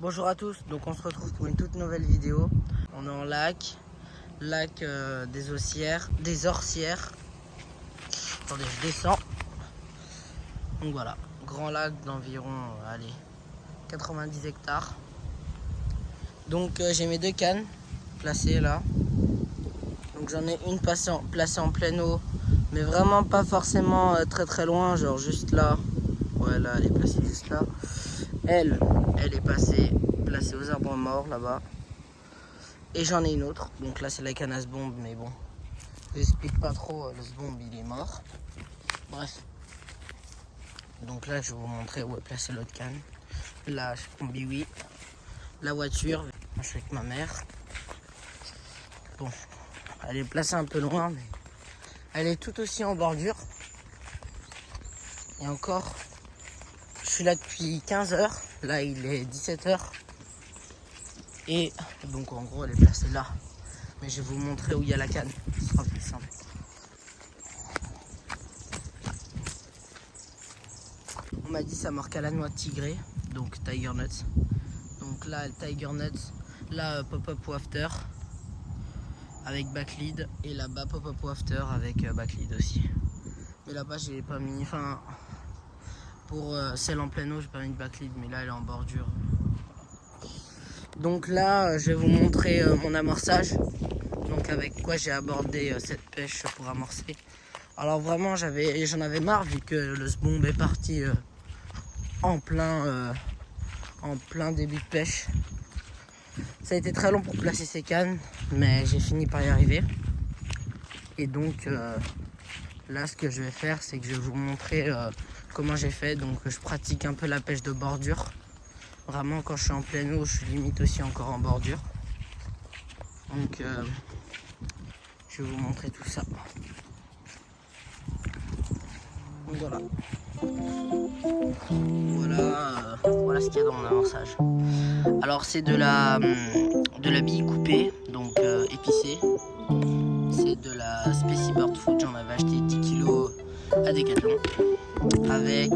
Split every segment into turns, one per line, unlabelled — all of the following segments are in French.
Bonjour à tous, donc on se retrouve pour une toute nouvelle vidéo. On est en lac des Orsières. Attendez, je descends. Donc voilà, grand lac d'environ 90 hectares. Donc j'ai mes deux cannes placées là. Donc j'en ai une placée en pleine eau, mais vraiment pas forcément très loin, genre juste là. Ouais, là elle est placée juste là. Elle est placée aux arbres morts là-bas. Et j'en ai une autre. Donc là c'est la canne à S-bombe, mais bon, je n'explique pas trop, le S-bombe il est mort. Bref. Donc là je vais vous montrer où est placée l'autre canne. Là je combi oui. La voiture, je suis avec ma mère. Bon, elle est placée un peu loin, mais elle est tout aussi en bordure. Et encore, je suis là depuis 15 h. Là il est 17 h. Et donc en gros elle est placée là. Mais je vais vous montrer où il y a la canne. Ce sera plus simple. On m'a dit ça marque à la noix tigrée, donc Tiger Nuts. Donc là Tiger Nuts, là Pop-Up Wafter avec backlead, et là-bas Pop-Up Wafter avec backlead aussi. Mais là-bas j'ai pas mis, enfin pour celle en pleine eau j'ai pas mis de backlead, mais là elle est en bordure. Donc là je vais vous montrer mon amorçage, donc avec quoi j'ai abordé cette pêche pour amorcer. Alors vraiment j'en avais marre vu que le S-bombe est parti en plein début de pêche. Ça a été très long pour placer ces cannes, mais j'ai fini par y arriver. Et donc là ce que je vais faire, c'est que je vais vous montrer comment j'ai fait. Donc je pratique un peu la pêche de bordure. Vraiment quand je suis en pleine eau, je suis limite aussi encore en bordure. Donc je vais vous montrer tout ça. Donc voilà. Voilà ce qu'il y a dans mon amorçage. Alors c'est de la bille coupée, donc épicée. C'est de la Specy Bird Food, j'en avais acheté 10 kg à Decathlon. Avec,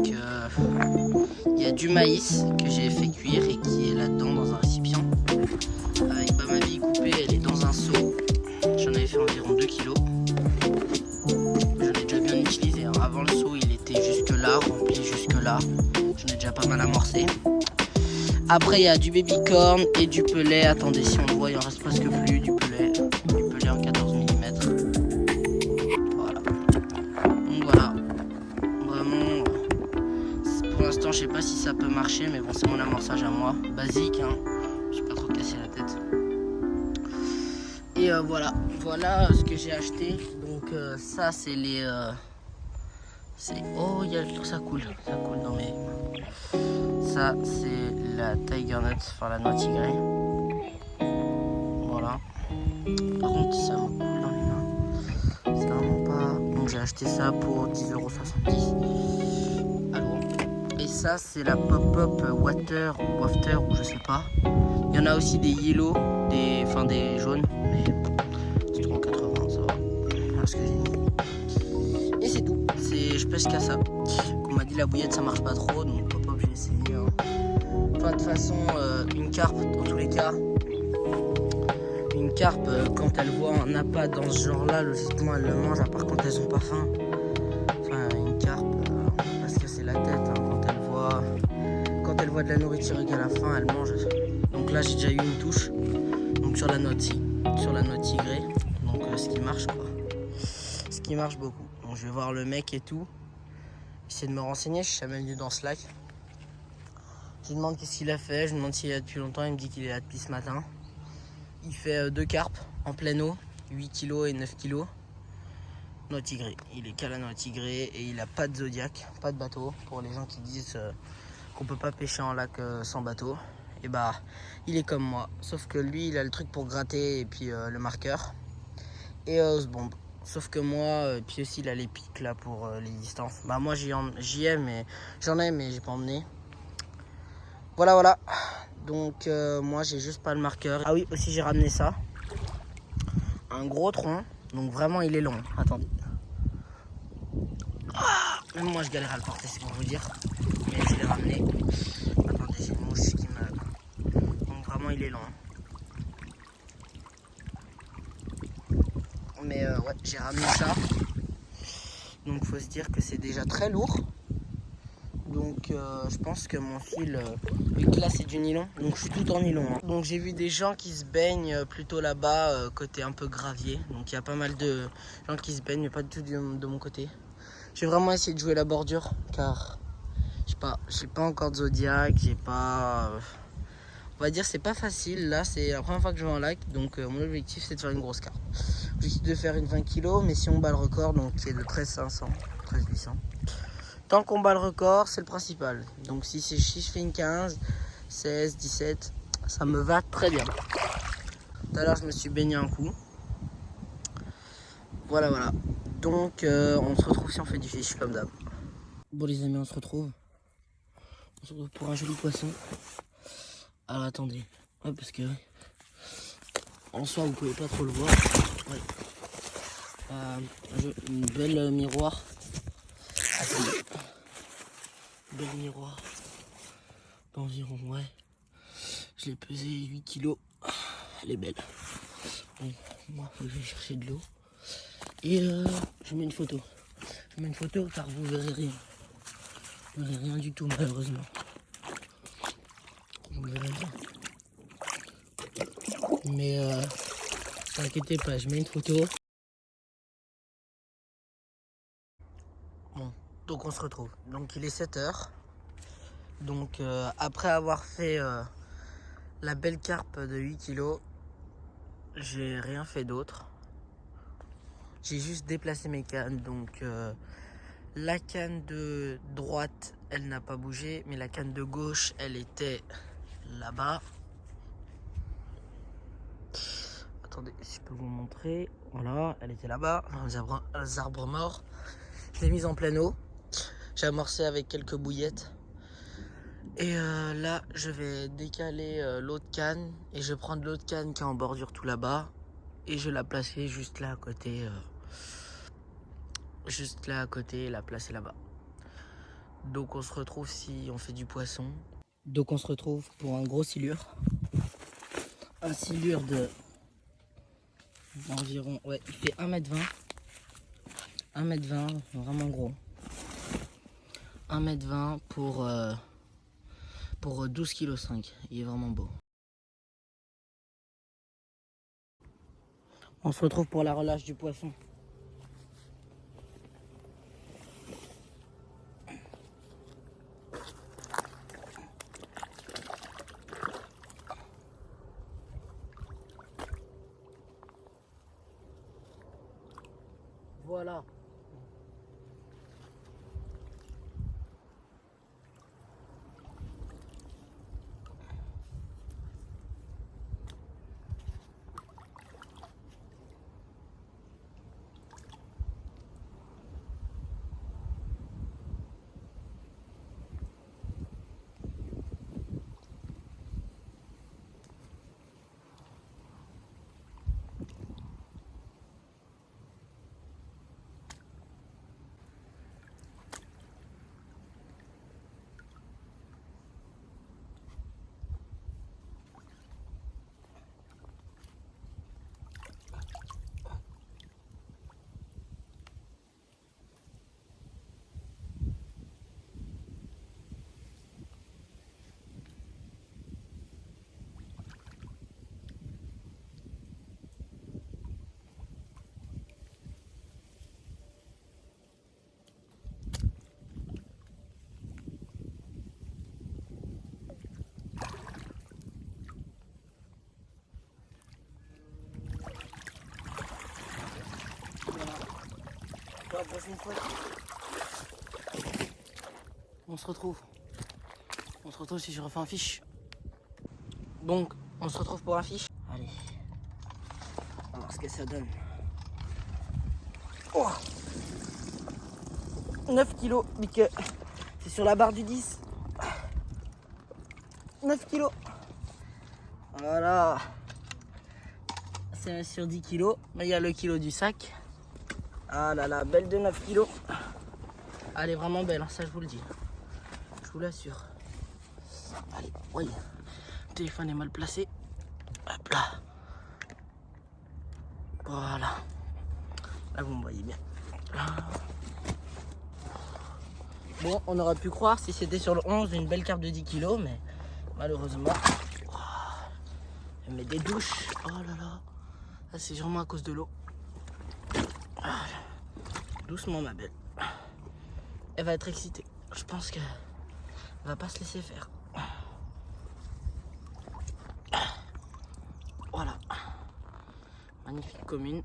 il y a du maïs que j'ai fait cuire et qui est là-dedans dans un récipient. Avec ma bille coupée, elle est dans un seau. J'en avais fait environ 2 kg. J'en ai déjà bien utilisé, hein. Avant le seau il était jusque là, rempli jusque là. J'en ai déjà pas mal amorcé. Après il y a du baby corn et du pelet. Attendez, si on le voit il en reste presque plus. Du pelet en 14 mm. Voilà. Donc voilà. Vraiment, pour l'instant je sais pas si ça peut marcher, mais bon c'est mon amorçage à moi. Basique, hein. Je suis pas trop cassé la tête. Et voilà ce que j'ai acheté. Donc ça c'est les... Oh, ça coule dans mes... Ça c'est la Tiger Nut, enfin la noix tigrée. Voilà. Par contre ça me coule dans les mains. C'est vraiment pas... Donc j'ai acheté ça pour 10,70 €. Alors, et ça c'est la Pop-Up Water ou Wafter ou je sais pas. Il y en a aussi des yellow, des jaunes, mais c'est 3,80 ça va. Voilà ce que j'ai mis. Et c'est tout. Je pêche qu'à ça. On m'a dit la bouillette ça marche pas trop, donc Pop-Up j'ai essayé. Hein. Enfin, de toute façon, une carpe dans tous les cas. Une carpe, quand elle voit un appât dans ce genre-là, logiquement elle le mange, à part quand elles ont pas faim. Enfin, une carpe, parce que c'est la tête, hein, quand elle voit de la nourriture et qu'elle a faim, elle mange. Donc là, j'ai déjà eu une touche, donc sur la noix tigrée, donc ce qui marche quoi. Ce qui marche beaucoup. Donc je vais voir le mec et tout, essayer de me renseigner, je suis jamais venu dans ce lac. Je lui demande qu'est-ce qu'il a fait, je lui demande s'il est là depuis longtemps, il me dit qu'il est là depuis ce matin. Il fait 2 carpes en pleine eau, 8 kg et 9 kg. Noix tigrée, il est qu'à la noix tigrée et il a pas de Zodiac, pas de bateau. Pour les gens qui disent qu'on peut pas pêcher en lac sans bateau, et bah il est comme moi. Sauf que lui il a le truc pour gratter et puis le marqueur. Et S-bombe. Sauf que moi, puis aussi il a les pics là pour les distances. Bah moi j'y ai, mais j'en ai, mais j'ai pas emmené. Voilà. Donc moi j'ai juste pas le marqueur. Ah oui, aussi j'ai ramené ça. Un gros tronc. Donc vraiment il est long. Attendez. Même moi je galère à le porter, c'est pour vous dire. Mais je l'ai ramené. Attendez, j'ai une mouche qui me tellement il est lent. Mais ouais, j'ai ramené ça. Donc faut se dire que c'est déjà très lourd. Donc je pense que mon fil, vu que là c'est du nylon, donc je suis tout en nylon. Hein. Donc j'ai vu des gens qui se baignent plutôt là-bas, côté un peu gravier. Donc il y a pas mal de gens qui se baignent, mais pas du tout de mon côté. J'ai vraiment essayé de jouer la bordure, car j'ai pas encore de Zodiac, j'ai pas... on va dire c'est pas facile, là c'est la première fois que je vais en lac, donc mon objectif c'est de faire une grosse carpe. L'objectif de faire une 20 kg, mais si on bat le record, donc qui est de 13 500, 13 800. Tant qu'on bat le record, c'est le principal. Donc si je fais une 15, 16, 17, ça me va très bien. Tout à l'heure, je me suis baigné un coup. Voilà. Donc on se retrouve si on fait du fish comme d'hab. Bon les amis, on se retrouve pour un joli poisson. Alors attendez, ouais, parce que en soi vous pouvez pas trop le voir. Ouais. Une belle miroir. Attendez. Belle miroir d'environ, ouais, je l'ai pesé 8 kg. Elle est belle. Bon, moi faut que je vais chercher de l'eau et je mets une photo. Car vous verrez rien. Vous verrez rien du tout malheureusement. Vous verrez rien. Mais t'inquiétez pas, je mets une photo. Bon, donc on se retrouve. Donc il est 7h. Donc après avoir fait la belle carpe de 8 kg, j'ai rien fait d'autre. J'ai juste déplacé mes cannes. Donc la canne de droite, elle n'a pas bougé, mais la canne de gauche, elle était là-bas. Attendez, si je peux vous montrer. Voilà, elle était là-bas, dans les arbres morts. Je l'ai mise en pleine eau. J'ai amorcé avec quelques bouillettes. Et là, je vais décaler l'autre canne. Et je vais prendre l'autre canne qui est en bordure tout là-bas. Et je vais la placer juste là à côté. La placer là-bas. Donc on se retrouve si on fait du poisson. Donc on se retrouve pour un gros silure. Un silure d'environ, ouais, il fait 1m20. 1m20, vraiment gros. 1m20 pour 12,5 kg. Il est vraiment beau. On se retrouve pour la relâche du poisson. Voilà. La prochaine fois, on se retrouve si je refais un fiche. Donc on se retrouve pour un fiche. Allez, on va voir ce que ça donne. Oh, 9 kg, c'est sur la barre du 10. 9 kg. Voilà, c'est sur 10 kg, mais il y a le kilo du sac. Ah là là, belle de 9 kg. Elle est vraiment belle, hein, ça je vous le dis. Je vous l'assure. Allez, oui. téléphone est mal placé. Hop là. Voilà. Là, vous me voyez bien. Bon, on aurait pu croire si c'était sur le 11 une belle carte de 10 kg, mais malheureusement, elle met des douches. Oh là là. Ça, c'est sûrement à cause de l'eau. Doucement, ma belle. Elle va être excitée. Je pense qu'elle va pas se laisser faire. Voilà. Magnifique commune.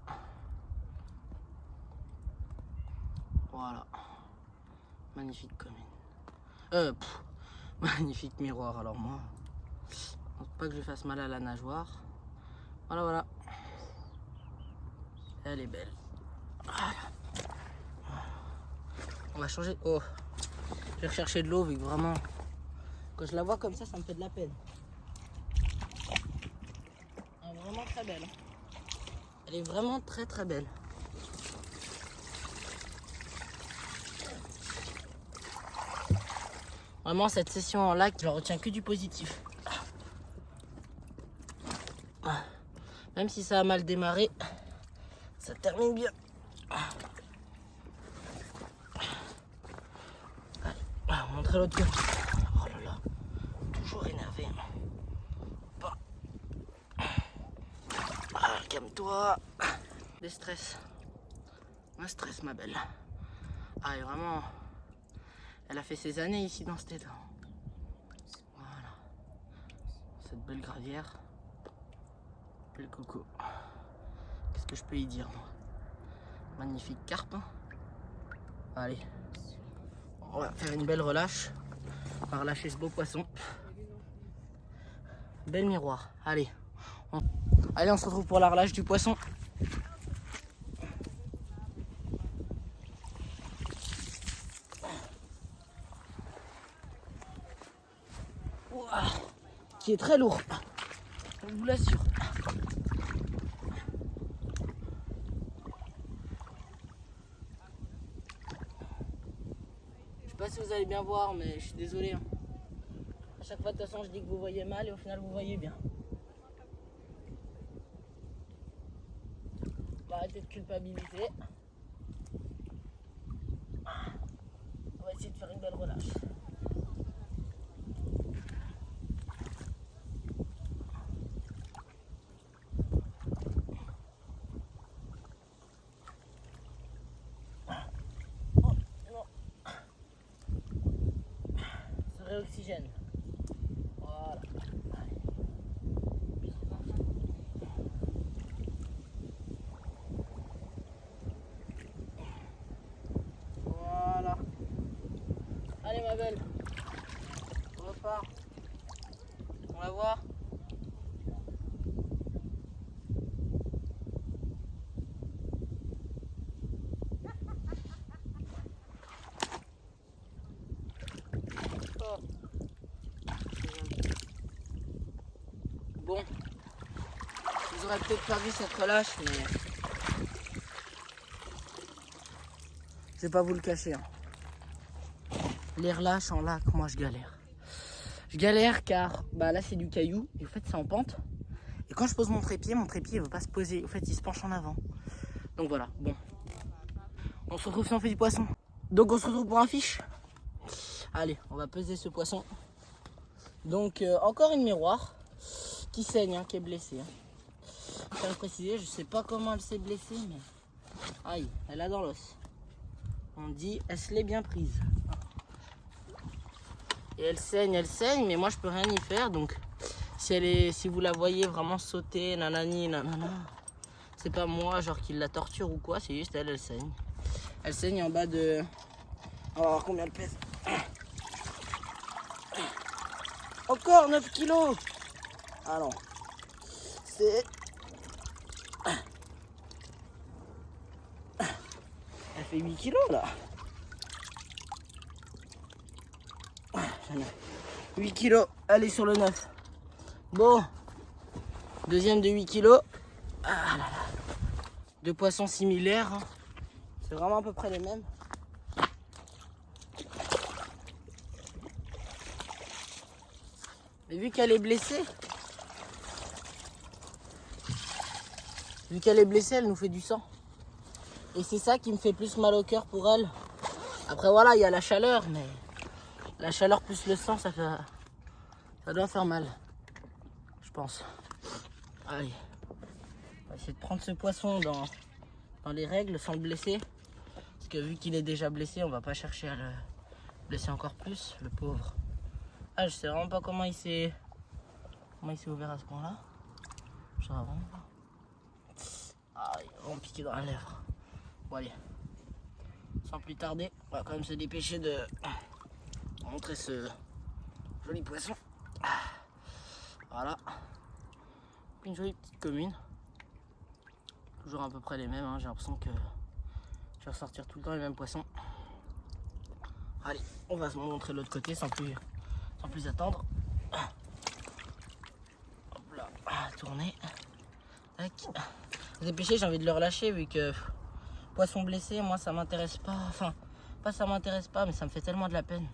Voilà. Magnifique commune. Magnifique miroir. Alors moi, faut pas que je fasse mal à la nageoire. Voilà, voilà. Elle est belle. Voilà. On va changer. Oh, je vais rechercher de l'eau vu que vraiment, quand je la vois comme ça me fait de la peine. Elle est vraiment très belle. Elle est vraiment très très belle. Vraiment, cette session en lac, je retiens que du positif. Même si ça a mal démarré, ça termine bien. Allez, montrer l'autre côté. Oh là là, toujours énervé. Bon. Calme-toi. Des stress. Un stress, ma belle. Ah, et vraiment, elle a fait ses années ici dans cet état. Voilà. Cette belle gravière. Belle coco. Qu'est-ce que je peux y dire, moi? Magnifique carpe. Allez. On va faire une belle relâche. On va relâcher ce beau poisson. Bel miroir. Allez. Allez, on se retrouve pour la relâche du poisson. Ouah, qui est très lourd. Je vous l'assure. Je sais pas si vous allez bien voir, mais je suis désolé. À chaque fois, de toute façon, je dis que vous voyez mal et au final, vous voyez bien. On va arrêter de culpabiliser. On va essayer de faire une belle relâche. Oxygène. Voilà. Voilà. Allez, ma belle. On repart. On la voit. Bon, vous aurez peut-être pas vu cette relâche, mais je vais pas vous le cacher. Hein. Les relâches en lac, moi je galère. Je galère car là c'est du caillou et en fait c'est en pente. Et quand je pose mon trépied il veut pas se poser. En fait il se penche en avant. Donc voilà, bon. On se retrouve si on fait du poisson. Donc on se retrouve pour un fiche. Allez, on va peser ce poisson. Donc encore une miroir. Qui saigne, qui est blessée. Je tiens à le préciser, je sais pas comment elle s'est blessée, mais aïe, elle a dans l'os. On dit, elle se l'est bien prise. Et elle saigne, mais moi je peux rien y faire. Donc si vous la voyez vraiment sauter, nanani, nanana, c'est pas moi genre qui la torture ou quoi, c'est juste elle saigne. Elle saigne en bas de. On va voir combien elle pèse. Encore 9 kilos. Ah non, c'est... Elle fait 8 kilos là. 8 kilos, elle est sur le 9. Bon, deuxième de 8 kilos. Ah là là. Deux poissons similaires. Hein. C'est vraiment à peu près les mêmes. Et vu qu'elle est blessée, elle nous fait du sang. Et c'est ça qui me fait plus mal au cœur pour elle. Après voilà, il y a la chaleur, mais la chaleur plus le sang, ça doit faire mal. Je pense. Allez. On va essayer de prendre ce poisson dans les règles sans le blesser. Parce que vu qu'il est déjà blessé, on va pas chercher à le blesser encore plus, le pauvre. Ah, je sais vraiment pas comment il s'est ouvert à ce point-là. Je sais vraiment pas. Ah, il est vraiment piqué dans la lèvre. Bon allez. Sans plus tarder, on va quand même se dépêcher de montrer ce joli poisson. Voilà. Une jolie petite commune. Toujours à peu près les mêmes, hein. J'ai l'impression que je vais ressortir tout le temps les mêmes poissons. Allez, on va se montrer de l'autre côté sans plus attendre. Hop là, tourner. Tac. Dépêcher, j'ai envie de le relâcher vu que poisson blessé, moi ça m'intéresse pas. Enfin, pas ça m'intéresse pas, mais ça me fait tellement de la peine.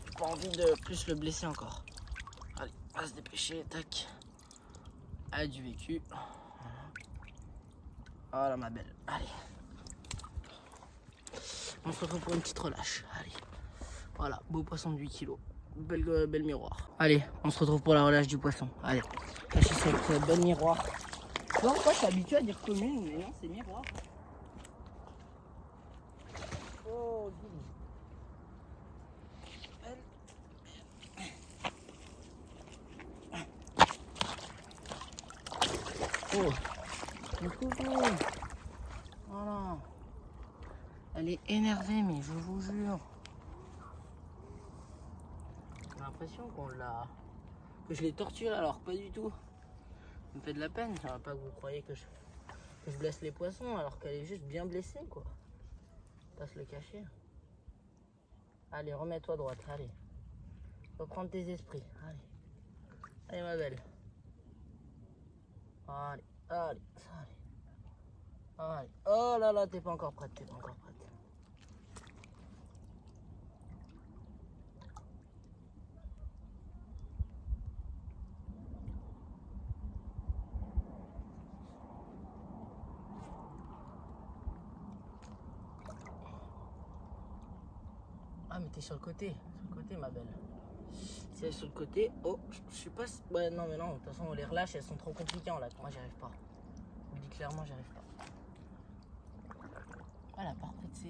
J'ai pas envie de plus le blesser encore. Allez, on va se dépêcher, tac. Ah, du vécu. Voilà ma belle, allez. On se retrouve pour une petite relâche, allez. Voilà, beau poisson de 8 kg. Belle miroir. Allez, on se retrouve pour la relâche du poisson. Allez, cachez cette belle miroir. Je sais pas pourquoi je suis habitué à dire commune, mais non, c'est miroir. Oh, oh, le coucou. Voilà. Elle est énervée, mais je vous jure. J'ai l'impression que je l'ai torturée, alors pas du tout. Ça me fait de la peine. Ça va pas que vous croyez que je blesse les poissons, alors qu'elle est juste bien blessée, quoi. Pas se le cacher. Allez, remets-toi droite, allez. Reprendre tes esprits, allez. Allez, ma belle. Allez, allez, allez. Allez. Oh là là, t'es pas encore prête, t'es pas encore prête. Ah, mais t'es sur le côté ma belle. Si elle est sur le côté, oh, je sais pas si... Ouais, non, mais non, de toute façon, on les relâche, elles sont trop compliquées en lac. Moi, j'y arrive pas. Je vous dis clairement, j'y arrive pas. Voilà, par contre, c'est...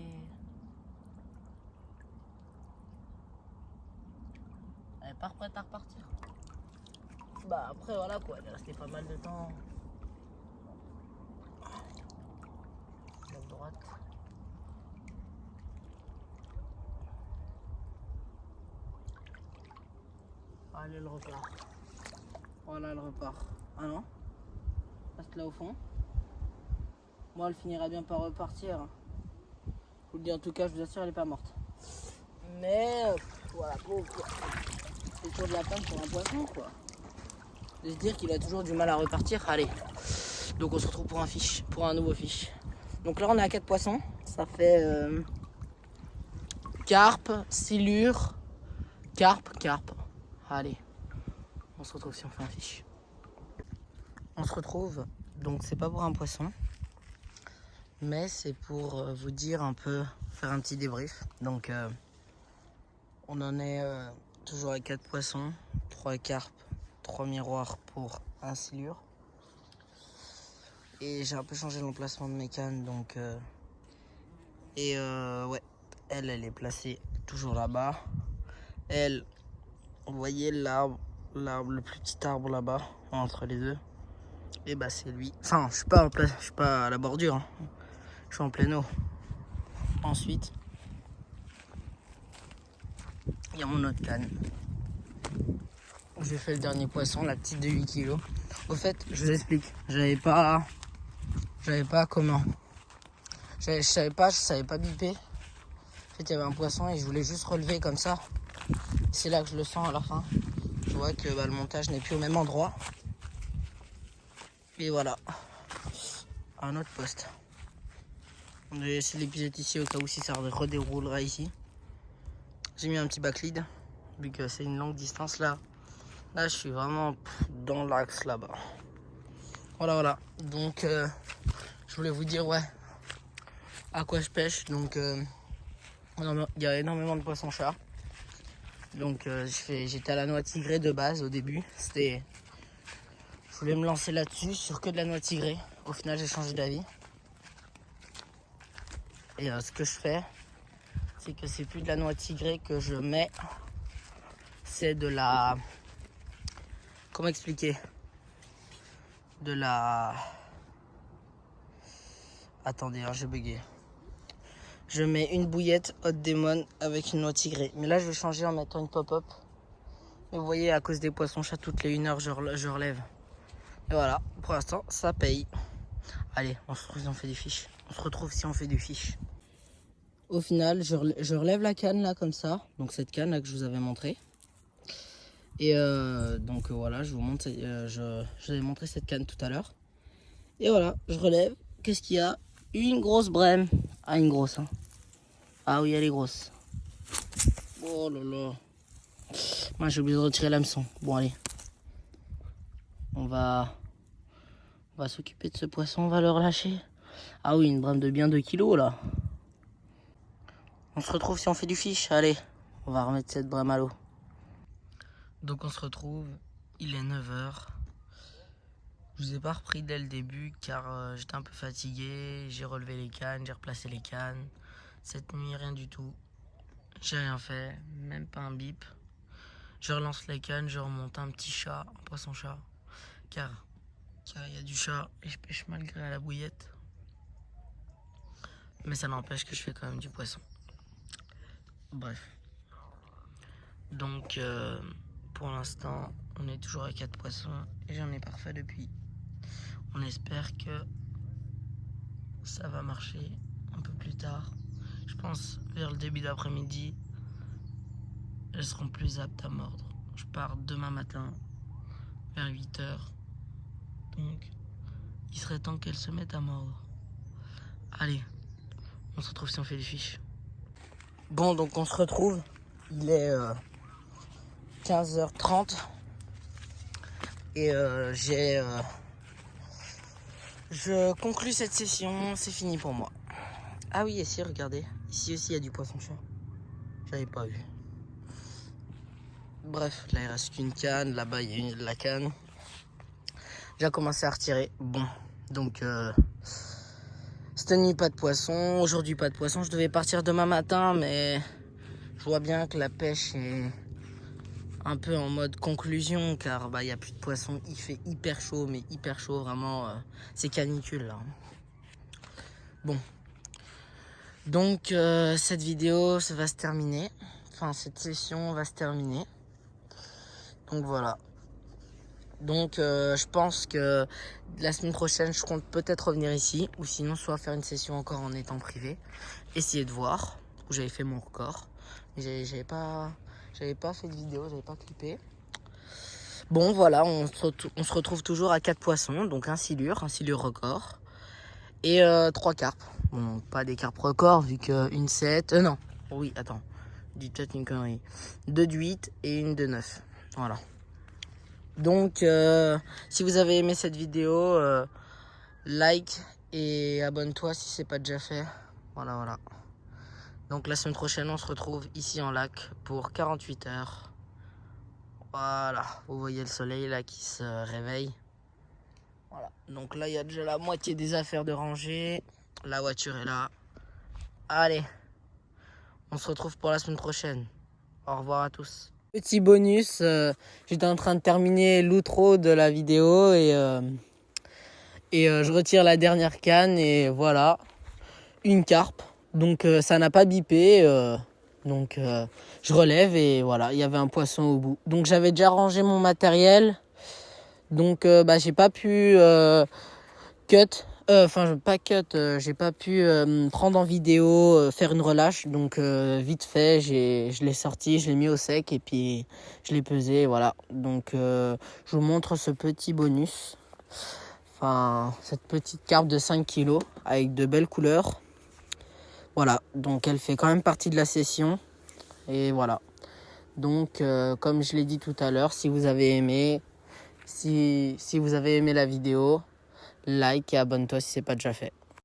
Elle est pas prête à repartir. Bah, après, voilà, quoi, elle est restée pas mal de temps. De droite. Allez, elle repart. Voilà, elle repart. Ah non? Reste là au fond. Moi, elle finira bien par repartir. Je vous le dis en tout cas, je vous assure, elle est pas morte. Mais, voilà, pauvre quoi. C'est toujours de la peine pour un poisson, quoi. De se dire qu'il a toujours du mal à repartir. Allez. Donc, on se retrouve pour un nouveau fiche. Donc là, on est à 4 poissons. Ça fait carpe, silure, carpe. Allez, on se retrouve si on fait un fiche. On se retrouve, donc c'est pas pour un poisson, mais c'est pour vous dire un peu, faire un petit débrief. Donc on en est toujours à 4 poissons, 3 carpes, 3 miroirs pour un silure. Et j'ai un peu changé l'emplacement de mes cannes, donc ouais, elle est placée toujours là-bas. Elle, vous voyez l'arbre, le plus petit arbre là-bas, entre les deux. Et bah c'est lui. Enfin, je suis pas à la bordure, hein. Je suis en pleine eau. Ensuite, il y a mon autre canne. J'ai fait le dernier poisson, la petite de 8 kg. Au fait, je vous explique. J'avais pas comment. Je savais pas biper. En fait, il y avait un poisson et je voulais juste relever comme ça. C'est là que je le sens à la fin. Je vois que le montage n'est plus au même endroit. Et voilà. Un autre poste. On a laissé l'épisode ici au cas où si ça redéroulera ici. J'ai mis un petit backlead vu que c'est une longue distance là. Là, je suis vraiment dans l'axe là-bas. Voilà. Donc, je voulais vous dire, ouais, à quoi je pêche. Donc, il y a énormément de poissons-chats. Donc, j'étais à la noix tigrée de base au début. Je voulais me lancer là-dessus, sur que de la noix tigrée. Au final, j'ai changé d'avis. Et ce que je fais, c'est que c'est plus de la noix tigrée que je mets. C'est de la... Comment expliquer? De la... Attendez, j'ai bugué. Je mets une bouillette Hot Demon avec une noix tigrée. Mais là, je vais changer en mettant une pop-up. Vous voyez, à cause des poissons-chats, toutes les 1 heure, je relève. Et voilà, pour l'instant, ça paye. Allez, on se retrouve si on fait des fiches. On se retrouve si on fait des fiches. Au final, je relève la canne là, comme ça. Donc cette canne là que je vous avais montré. Et donc voilà, je vous montre. Je vous avais montré cette canne tout à l'heure. Et voilà, je relève. Qu'est-ce qu'il y a? Une grosse brème. Ah, une grosse. Hein. Ah oui, elle est grosse. Oh là là. Moi, j'ai oublié de retirer l'hameçon. Bon, allez. On va s'occuper de ce poisson. On va le relâcher. Ah oui, une brème de bien 2 kilos là. On se retrouve si on fait du fish. Allez, on va remettre cette brème à l'eau. Donc on se retrouve. Il est 9 h. Je vous ai pas repris dès le début car j'étais un peu fatigué. J'ai relevé les cannes, j'ai replacé les cannes. Cette nuit, rien du tout. J'ai rien fait, même pas un bip. Je relance les cannes, je remonte un petit chat, un poisson-chat. Car il y a du chat et je pêche malgré la bouillette. Mais ça n'empêche que je fais quand même du poisson. Bref. Donc, pour l'instant, on est toujours à 4 poissons et j'en ai parfait depuis. On espère que ça va marcher un peu plus tard. Je pense vers le début d'après-midi, elles seront plus aptes à mordre. Je pars demain matin vers 8 h. Donc, il serait temps qu'elles se mettent à mordre. Allez, on se retrouve si on fait des fiches. Bon, donc on se retrouve. Il est 15 h 30 et je conclus cette session, c'est fini pour moi. Ah oui, ici, regardez, ici aussi il y a du poisson-chat. J'avais pas vu. Bref, là il reste qu'une canne, là-bas il y a la canne. J'ai commencé à retirer. Bon, donc cette nuit pas de poisson, aujourd'hui pas de poisson. Je devais partir demain matin, mais je vois bien que la pêche est un peu en mode conclusion car il n'y a plus de poisson. Il fait hyper chaud, mais hyper chaud, vraiment. C'est canicule là. Bon. Donc cette vidéo ça va se terminer. Enfin, cette session va se terminer. Donc voilà. Donc je pense que la semaine prochaine, je compte peut-être revenir ici. Ou sinon, soit faire une session encore en étant privé. Essayer de voir où j'avais fait mon record. Mais j'avais pas fait de vidéo, j'avais pas clippé. Bon voilà, on se retrouve toujours à 4 poissons. Donc un silure record. Et 3 carpes. Bon, pas des carpes records vu qu'une 7... non, oui, attends. Je dis peut-être une connerie. 2 de 8 et une de 9. Voilà. Donc, si vous avez aimé cette vidéo, like et abonne-toi si c'est pas déjà fait. Voilà. Donc la semaine prochaine, on se retrouve ici en lac pour 48 heures. Voilà, vous voyez le soleil là qui se réveille. Voilà, donc là il y a déjà la moitié des affaires de rangée. La voiture est là. Allez, on se retrouve pour la semaine prochaine. Au revoir à tous. Petit bonus, j'étais en train de terminer l'outro de la vidéo et je retire la dernière canne et voilà, une carpe. Donc ça n'a pas bipé, donc je relève et voilà, il y avait un poisson au bout. Donc j'avais déjà rangé mon matériel, donc j'ai pas pu cut. J'ai pas pu prendre en vidéo, faire une relâche, donc vite fait, je l'ai sorti, je l'ai mis au sec et puis je l'ai pesé, voilà. Donc je vous montre ce petit bonus, enfin cette petite carpe de 5 kg avec de belles couleurs. Voilà, donc elle fait quand même partie de la session et voilà. Donc, comme je l'ai dit tout à l'heure, si vous avez aimé la vidéo, like et abonne-toi si c'est pas déjà fait.